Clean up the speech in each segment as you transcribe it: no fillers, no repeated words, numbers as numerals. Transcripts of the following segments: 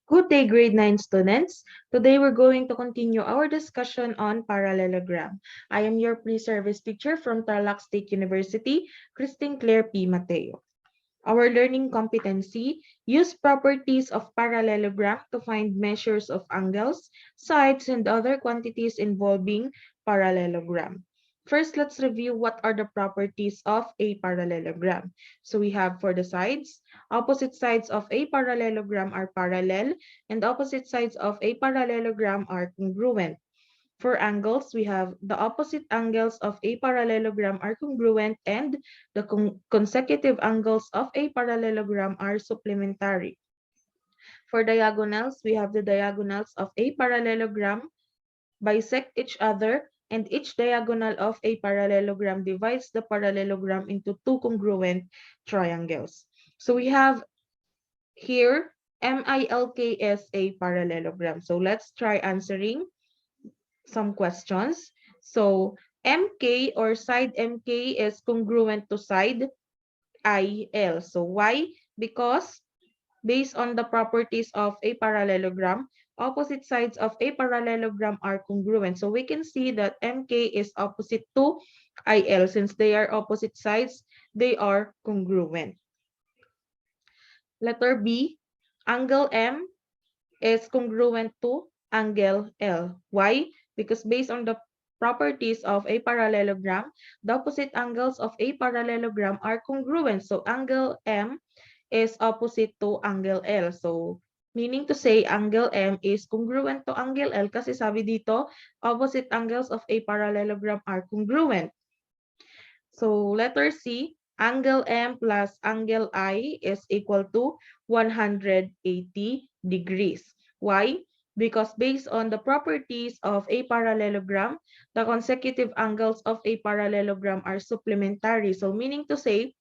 Good day, grade 9 students. Today we're going to continue our discussion on parallelogram. I am your pre-service teacher from Tarlac State University, Christine Claire P. Mateo. Our learning competency: use properties of parallelogram to find measures of angles, sides, and other quantities involving parallelogram. First, let's review what are the properties of a parallelogram. So we have for the sides, opposite sides of a parallelogram are parallel, and opposite sides of a parallelogram are congruent. For angles, we have the opposite angles of a parallelogram are congruent and the consecutive angles of a parallelogram are supplementary. For diagonals, we have the diagonals of a parallelogram bisect each other, and each diagonal of a parallelogram divides the parallelogram into two congruent triangles. So we have here MILK as a parallelogram. So let's try answering some questions. So MK or side MK is congruent to side IL. So why? Because based on the properties of a parallelogram, opposite sides of a parallelogram are congruent. So we can see that MK is opposite to IL. Since they are opposite sides, they are congruent. Letter B, angle M is congruent to angle L. Why? Because based on the properties of a parallelogram, the opposite angles of a parallelogram are congruent. So angle M is opposite to angle L. So meaning to say angle M is congruent to angle L kasi sabi dito, opposite angles of a parallelogram are congruent. So letter C, angle M plus angle I is equal to 180 degrees. Why? Because based on the properties of a parallelogram, the consecutive angles of a parallelogram are supplementary. So meaning to say,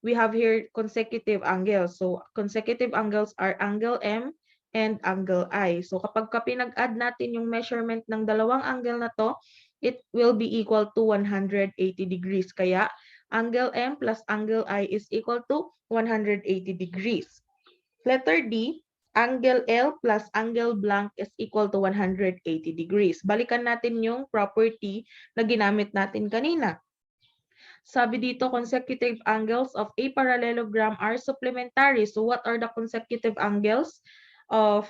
we have here consecutive angles. So consecutive angles are angle M and angle I. So kapag pinag-add natin yung measurement ng dalawang angle na to, it will be equal to 180 degrees. Kaya angle M plus angle I is equal to 180 degrees. Letter D, angle L plus angle blank is equal to 180 degrees. Balikan natin yung property na ginamit natin kanina. Sabi dito, consecutive angles of a parallelogram are supplementary. So what are the consecutive angles of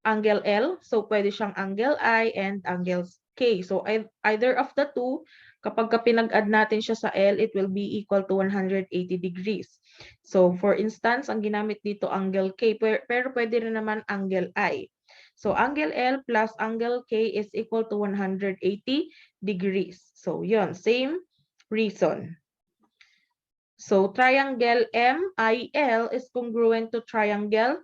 angle L? So pwede siyang angle I and angle K. So either of the two, kapag pinag-add natin siya sa L, it will be equal to 180 degrees. So for instance, ang ginamit dito angle K, pero pwede rin naman angle I. So angle L plus angle K is equal to 180 degrees. So yun, same reason. So triangle MIL is congruent to triangle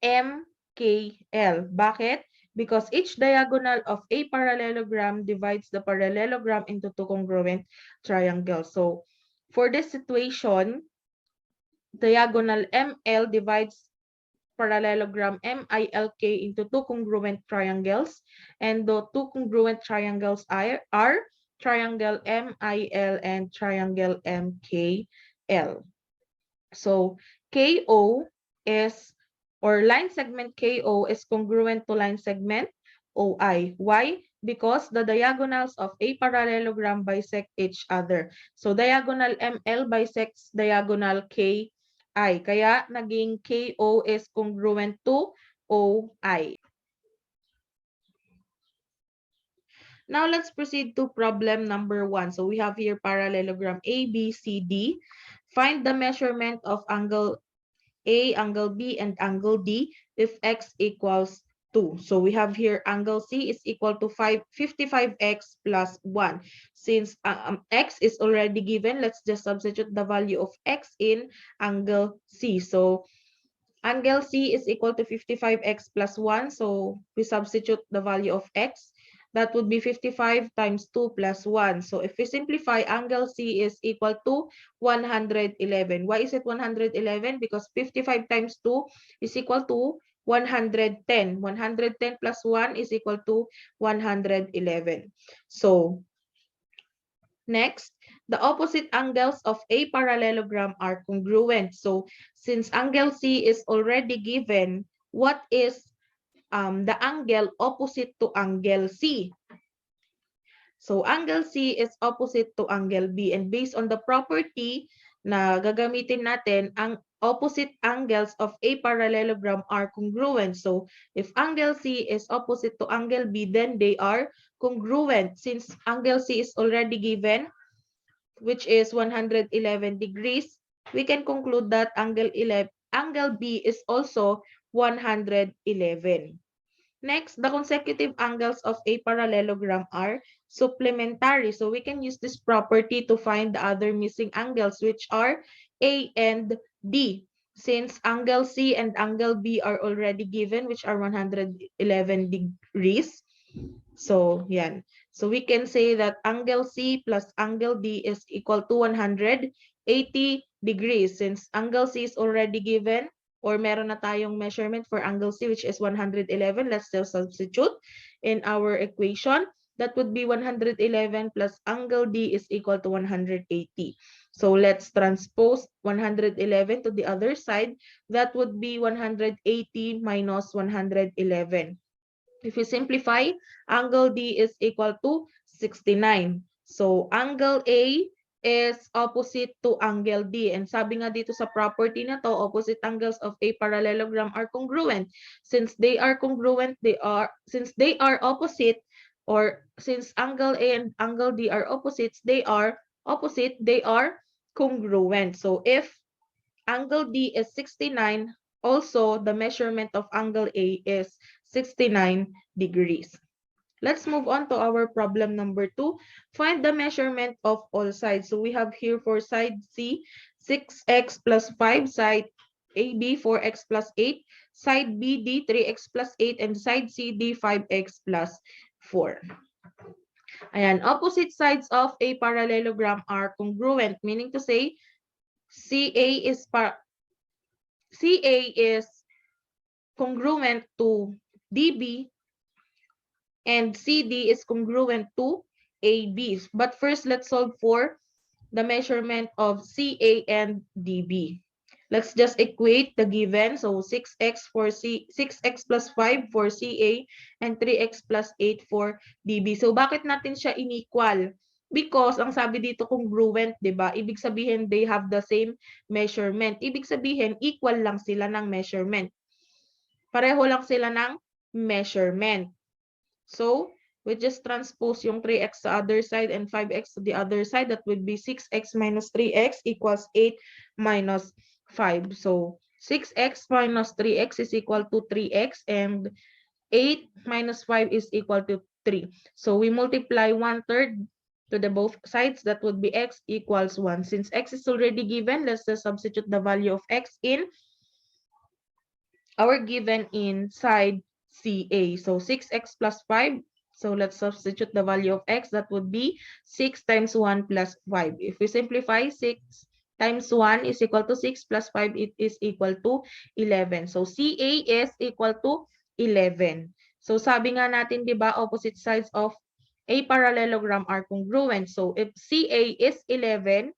MKL. Bakit? Because each diagonal of a parallelogram divides the parallelogram into two congruent triangles. So for this situation, diagonal ML divides parallelogram MILK into two congruent triangles, and the two congruent triangles are triangle MIL and triangle MKL. So KO is, or line segment KO is congruent to line segment OI. Why? Because the diagonals of a parallelogram bisect each other. So diagonal ML bisects diagonal KI. Kaya naging KO is congruent to OI. Now let's proceed to problem number 1. So we have here parallelogram ABCD. Find the measurement of angle A, angle B, and angle D if x equals 2. So we have here angle C is equal to 55x plus 1. Since x is already given, let's just substitute the value of x in angle C. So angle C is equal to 55x plus 1. So we substitute the value of x. That would be 55 times 2 plus 1. So if we simplify, angle C is equal to 111. Why is it 111? Because 55 times 2 is equal to 110. 110 plus 1 is equal to 111. So next, the opposite angles of a parallelogram are congruent. So since angle C is already given, what is the angle opposite to angle C? So, angle C is opposite to angle B. And based on the property na gagamitin natin, ang opposite angles of a parallelogram are congruent. So, if angle C is opposite to angle B, then they are congruent. Since angle C is already given, which is 111 degrees, we can conclude that angle B is also 111. Next, the consecutive angles of a parallelogram are supplementary. So we can use this property to find the other missing angles, which are A and D. Since angle C and angle B are already given, which are 111 degrees. So, yan. So we can say that angle C plus angle D is equal to 180 degrees. Since angle C is already given, or meron na tayong measurement for angle C, which is 111. Let's still substitute in our equation. That would be 111 plus angle D is equal to 180. So let's transpose 111 to the other side. That would be 180 minus 111. If you simplify, angle D is equal to 69. So, angle A is opposite to angle D. And sabi nga dito sa property na to, opposite angles of a parallelogram are congruent. Since they are congruent, since they are opposite, or since angle A and angle D are opposites, they are congruent. So, if angle D is 69, also the measurement of angle A is 69 degrees. Let's move on to our problem number 2. Find the measurement of all sides. So we have here for side C, 6x plus 5, side AB, 4x plus 8, side BD, 3x plus 8, and side CD, 5x plus 4. Ayan, opposite sides of a parallelogram are congruent, meaning to say, CA is congruent to DB and CD is congruent to AB. But first, let's solve for the measurement of CA and DB. Let's just equate the given. So 6x plus 5 for CA and 3x plus 8 for DB. So bakit natin siya inequal? Because ang sabi dito congruent, 'di ba? Ibig sabihin they have the same measurement. Ibig sabihin equal lang sila ng measurement. Pareho lang sila ng measurement. So, we just transpose yung 3x sa other side and 5x to the other side. That would be 6x minus 3x equals 8 minus 5. So, 6x minus 3x is equal to 3x and 8 minus 5 is equal to 3. So, we multiply 1/3 to the both sides. That would be x equals 1. Since x is already given, let's just substitute the value of x in our given inside CA. So 6x plus 5. So let's substitute the value of x. That would be 6 times 1 plus 5. If we simplify, 6 times 1 is equal to 6 plus 5, it is equal to 11. So CA is equal to 11. So sabi nga natin, di ba, opposite sides of a parallelogram are congruent. So if CA is 11,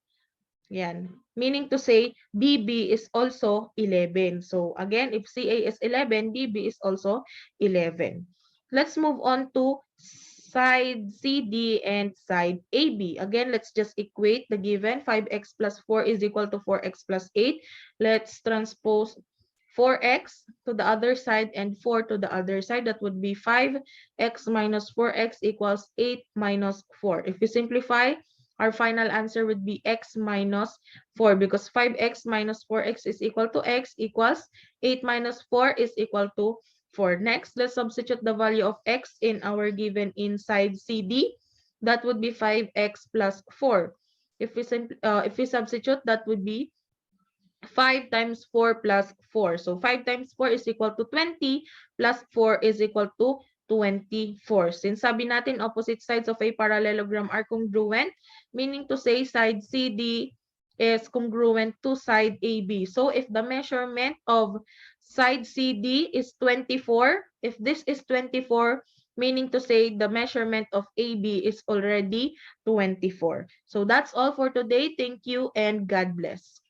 yan. Meaning to say, DB is also 11. So again, if CA is 11, DB is also 11. Let's move on to side CD and side AB. Again, let's just equate the given. 5x plus 4 is equal to 4x plus 8. Let's transpose 4x to the other side and 4 to the other side. That would be 5x minus 4x equals 8 minus 4. If you simplify, our final answer would be x minus 4 because 5x minus 4x is equal to x equals 8 minus 4 is equal to 4. Next, let's substitute the value of x in our given inside CD. That would be 5x plus 4. If we substitute, that would be 5 times 4 plus 4. So 5 times 4 is equal to 20 plus 4 is equal to 24. Since sabi natin opposite sides of a parallelogram are congruent, meaning to say side CD is congruent to side AB. So if the measurement of side CD is 24, if this is 24, meaning to say the measurement of AB is already 24. So that's all for today. Thank you and God bless.